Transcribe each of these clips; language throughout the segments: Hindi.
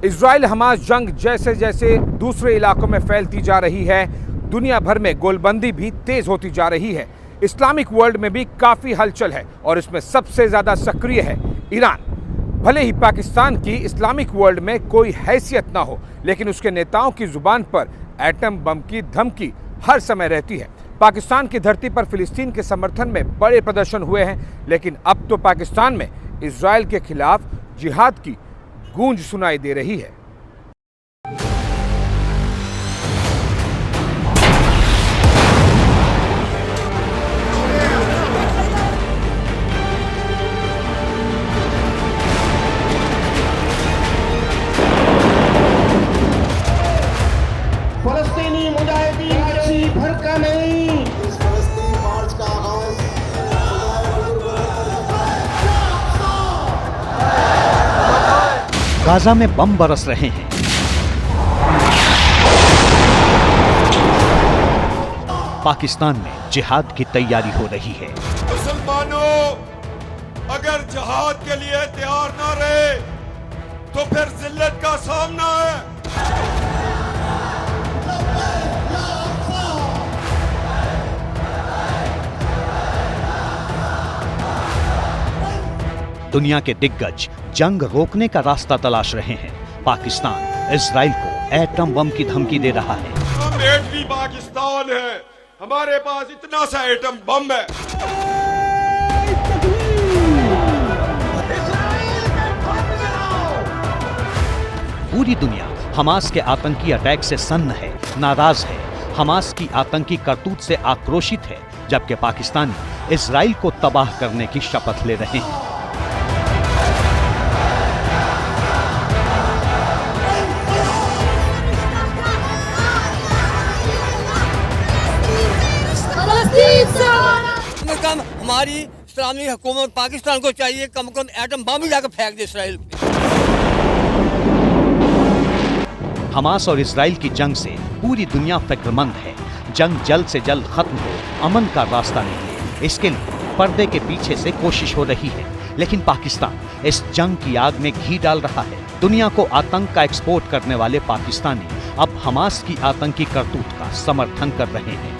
इजराइल हमास जंग जैसे जैसे दूसरे इलाकों में फैलती जा रही है, दुनिया भर में गोलबंदी भी तेज होती जा रही है। इस्लामिक वर्ल्ड में भी काफी हलचल है और इसमें सबसे ज्यादा सक्रिय है ईरान। भले ही पाकिस्तान की इस्लामिक वर्ल्ड में कोई हैसियत ना हो, लेकिन उसके नेताओं की जुबान पर एटम बम की धमकी हर समय रहती है। पाकिस्तान की धरती पर फिलिस्तीन के समर्थन में बड़े प्रदर्शन हुए हैं, लेकिन अब तो पाकिस्तान में इजराइल के खिलाफ जिहाद की गूंज सुनाई दे रही है। फलस्तीनी मुजाहिदीन की भड़का नहीं, इस फलस्तीन मार्च का आगाज गाजा में बम बरस रहे हैं। पाकिस्तान में जिहाद की तैयारी हो रही है। मुसलमानों, अगर जिहाद के लिए तैयार ना रहे तो फिर जिल्लत का सामना है। दुनिया के दिग्गज जंग रोकने का रास्ता तलाश रहे हैं। पाकिस्तान इजराइल को एटम बम की धमकी दे रहा है। हम एटमी पाकिस्तान है, हमारे पास इतना सा एटम बम है। पूरी दुनिया हमास के आतंकी अटैक से सन्न है, नाराज है, हमास की आतंकी करतूत से आक्रोशित है, जबकि पाकिस्तानी इजराइल को तबाह करने की शपथ ले रहे हैं। कम हमारी इस्लामी हुकूमत पाकिस्तान को चाहिए कम एटम बम ही जाकर फेंक दे इसराइल। हमास और इजराइल की जंग से पूरी दुनिया फिक्रमंद है। जंग जल्द से जल्द खत्म हो, अमन का रास्ता निकले, इसके लिए पर्दे के पीछे से कोशिश हो रही है। लेकिन पाकिस्तान इस जंग की आग में घी डाल रहा है। दुनिया को आतंक का एक्सपोर्ट करने वाले पाकिस्तानी अब हमास की आतंकी करतूत का समर्थन कर रहे हैं।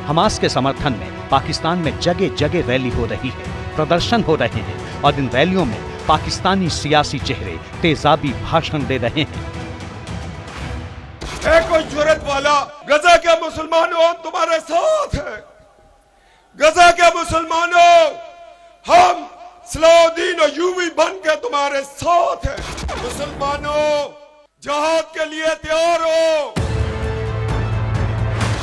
हमास के समर्थन में पाकिस्तान में जगह जगह रैली हो रही है, प्रदर्शन हो रहे हैं और इन रैलियों में पाकिस्तानी सियासी चेहरे तेजाबी भाषण दे रहे हैं। है कोई जुर्रत वाला, गजा के मुसलमानों हम तुम्हारे साथ हैं। गजा के मुसलमानों, हम सलाउद्दीन अय्यूबी बन के तुम्हारे साथ हैं। मुसलमानों, जिहाद के लिए तैयार हो।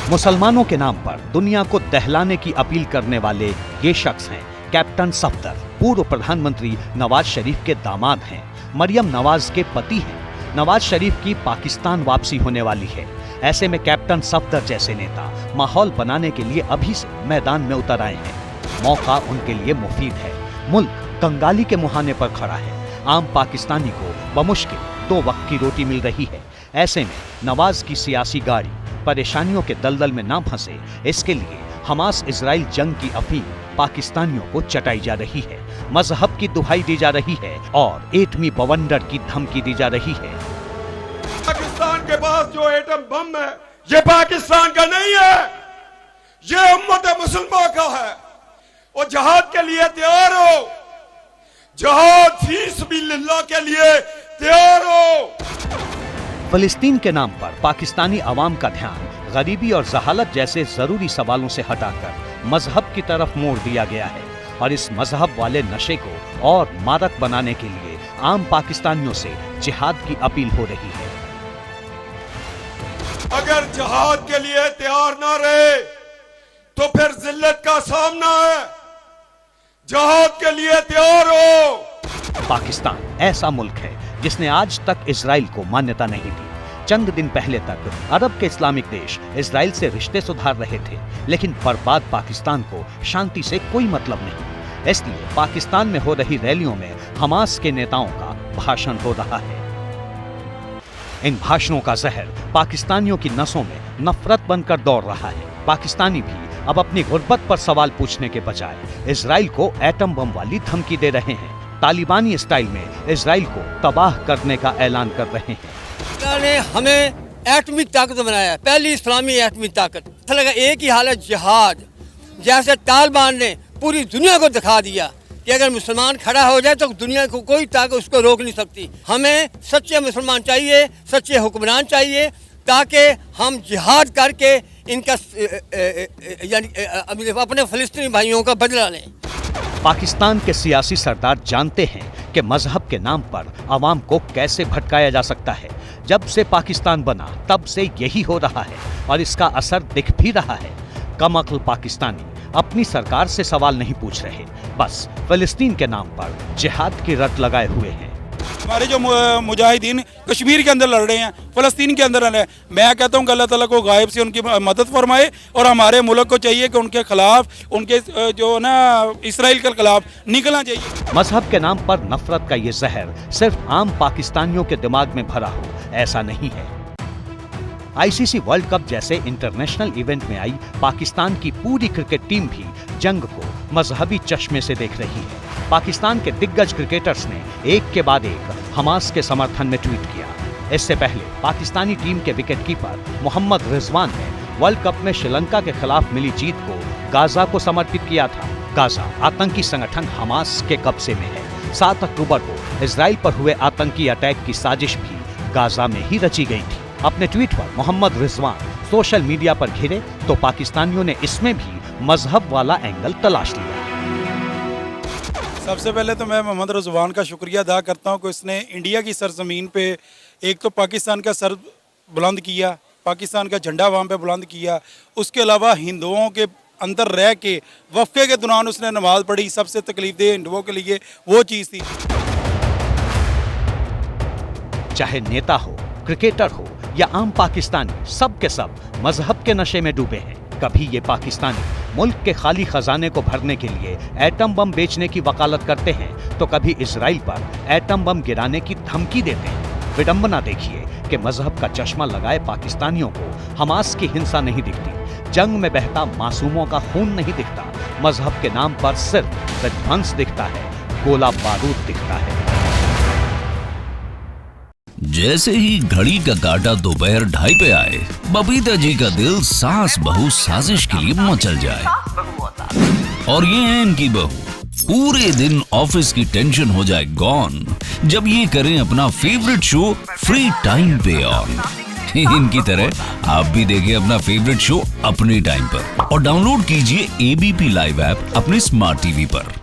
मुसलमानों के नाम पर दुनिया को दहलाने की अपील करने वाले ये शख्स हैं कैप्टन सफदर। पूर्व प्रधानमंत्री नवाज शरीफ के दामाद हैं, मरियम नवाज के पति हैं। नवाज शरीफ की पाकिस्तान वापसी होने वाली है। ऐसे में कैप्टन सफदर जैसे नेता माहौल बनाने के लिए अभी से मैदान में उतर आए हैं। मौका उनके लिए मुफीद है। मुल्क कंगाली के मुहाने पर खड़ा है। आम पाकिस्तानी को बमुश्किल 2 वक्त की रोटी मिल रही है। ऐसे में नवाज की सियासी गाड़ी परेशानियों के दलदल में ना फंसे, इसके लिए हमास इजराइल जंग की अफीम पाकिस्तानियों को चटाई जा रही है, मजहब की दुहाई दी जा रही है और एटमी बवंडर की धमकी दी जा रही है। पाकिस्तान के पास जो एटम बम है, ये पाकिस्तान का नहीं है, ये उम्मत मुसलमान का है। और जिहाद के लिए तैयार हो, जिहाद फी सबिलिल्लाह के लिए तैयार हो। फिलिस्तीन के नाम पर पाकिस्तानी अवाम का ध्यान गरीबी और जहालत जैसे जरूरी सवालों से हटाकर मजहब की तरफ मोड़ दिया गया है और इस मजहब वाले नशे को और मादक बनाने के लिए आम पाकिस्तानियों से जिहाद की अपील हो रही है। अगर जिहाद के लिए तैयार ना रहे तो फिर जिल्लत का सामना है। जिहाद के लिए तैयार हो। पाकिस्तान ऐसा मुल्क है जिसने आज तक इजराइल को मान्यता नहीं दी। चंद दिन पहले तक अरब के इस्लामिक देश इजराइल से रिश्ते सुधार रहे थे, लेकिन बर्बाद पाकिस्तान को शांति से कोई मतलब नहीं। इसलिए पाकिस्तान में हो रही रैलियों में हमास के नेताओं का भाषण हो रहा है। इन भाषणों का जहर पाकिस्तानियों की नसों में नफरत बनकर दौड़ रहा है। पाकिस्तानी भी अब अपनी गुर्बत पर सवाल पूछने के बजाय इजराइल को एटम बम वाली धमकी दे रहे हैं। तालिबानी स्टाइल में इजराइल को तबाह करने का ऐलान कर रहे हैं। अल्लाह ने हमें एटमिक ताकत बनाया, पहली इस्लामी एटमिक ताकत। अच्छा लगा एक ही हालत जिहाद, जैसे तालिबान ने पूरी दुनिया को दिखा दिया कि अगर मुसलमान खड़ा हो जाए तो दुनिया को कोई ताकत उसको रोक नहीं सकती। हमें सच्चे मुसलमान चाहिए, सच्चे हुक्मरान चाहिए, ताकि हम जिहाद करके इनका यानी अपने फ़लस्तीनी भाइयों का बदला लें। पाकिस्तान के सियासी सरदार जानते हैं कि मजहब के नाम पर आवाम को कैसे भटकाया जा सकता है। जब से पाकिस्तान बना तब से यही हो रहा है और इसका असर दिख भी रहा है। कमअक्ल पाकिस्तानी अपनी सरकार से सवाल नहीं पूछ रहे, बस फिलिस्तीन के नाम पर जिहाद की रट लगाए हुए हैं। हमारे जो मुजाहिदीन कश्मीर के अंदर लड़ रहे हैं, फ़लस्तीन के अंदर लड़ रहे हैं, मैं कहता हूँ कि अल्लाह ताला को गायब से उनकी मदद फरमाए और हमारे मुल्क को चाहिए कि उनके खिलाफ, उनके जो ना इसराइल के खिलाफ निकलना चाहिए। मजहब के नाम पर नफरत का ये जहर सिर्फ आम पाकिस्तानियों के दिमाग में भरा हो, ऐसा नहीं है। आईसीसी वर्ल्ड कप जैसे इंटरनेशनल इवेंट में आई पाकिस्तान की पूरी क्रिकेट टीम भी जंग को मजहबी चश्मे से देख रही है। पाकिस्तान के दिग्गज क्रिकेटर्स ने एक के बाद एक हमास के समर्थन में ट्वीट किया। इससे पहले पाकिस्तानी टीम के विकेटकीपर मोहम्मद रिजवान ने वर्ल्ड कप में श्रीलंका के खिलाफ मिली जीत को गाजा को समर्पित किया था। गाजा आतंकी संगठन हमास के कब्जे में है। 7 अक्टूबर को इजराइल पर हुए आतंकी अटैक की साजिश भी गाजा में ही रची गई थी। अपने ट्वीट पर मोहम्मद रिजवान सोशल मीडिया पर घिरे तो पाकिस्तानियों ने इसमें भी मजहब वाला एंगल तलाश लिया। सबसे पहले तो मैं मोहम्मद रिजवान का शुक्रिया अदा करता हूँ कि उसने इंडिया की सरजमीन पे एक तो पाकिस्तान का सर बुलंद किया, पाकिस्तान का झंडा वहाँ पे बुलंद किया। उसके अलावा हिंदुओं के अंदर रह के वफ़े के दौरान उसने नमाज पढ़ी। सबसे तकलीफ दे हिंदुओं के लिए वो चीज़ थी। चाहे नेता हो, क्रिकेटर हो या आम पाकिस्तानी, सब के सब मजहब के नशे में डूबे हैं। कभी ये पाकिस्तानी मुल्क के खाली खजाने को भरने के लिए एटम बम बेचने की वकालत करते हैं तो कभी इजराइल पर एटम बम गिराने की धमकी देते हैं। विडंबना देखिए कि मजहब का चश्मा लगाए पाकिस्तानियों को हमास की हिंसा नहीं दिखती, जंग में बहता मासूमों का खून नहीं दिखता, मजहब के नाम पर सिर्फ विध्वंस दिखता है, गोला बारूद दिखता है। जैसे ही घड़ी का काटा दोपहर 2:30 पे आए, बबीता जी का दिल सास बहू साजिश के लिए मचल जाए। और ये है इनकी बहू, पूरे दिन ऑफिस की टेंशन हो जाए गॉन जब ये करें अपना फेवरेट शो फ्री टाइम पे ऑन। इनकी तरह आप भी देखें अपना फेवरेट शो अपने टाइम पर और डाउनलोड कीजिए एबीपी लाइव ऐप अपने स्मार्ट टीवी पर।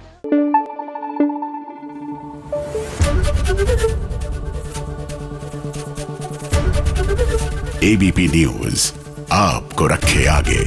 एबीपी न्यूज आपको रखे आगे।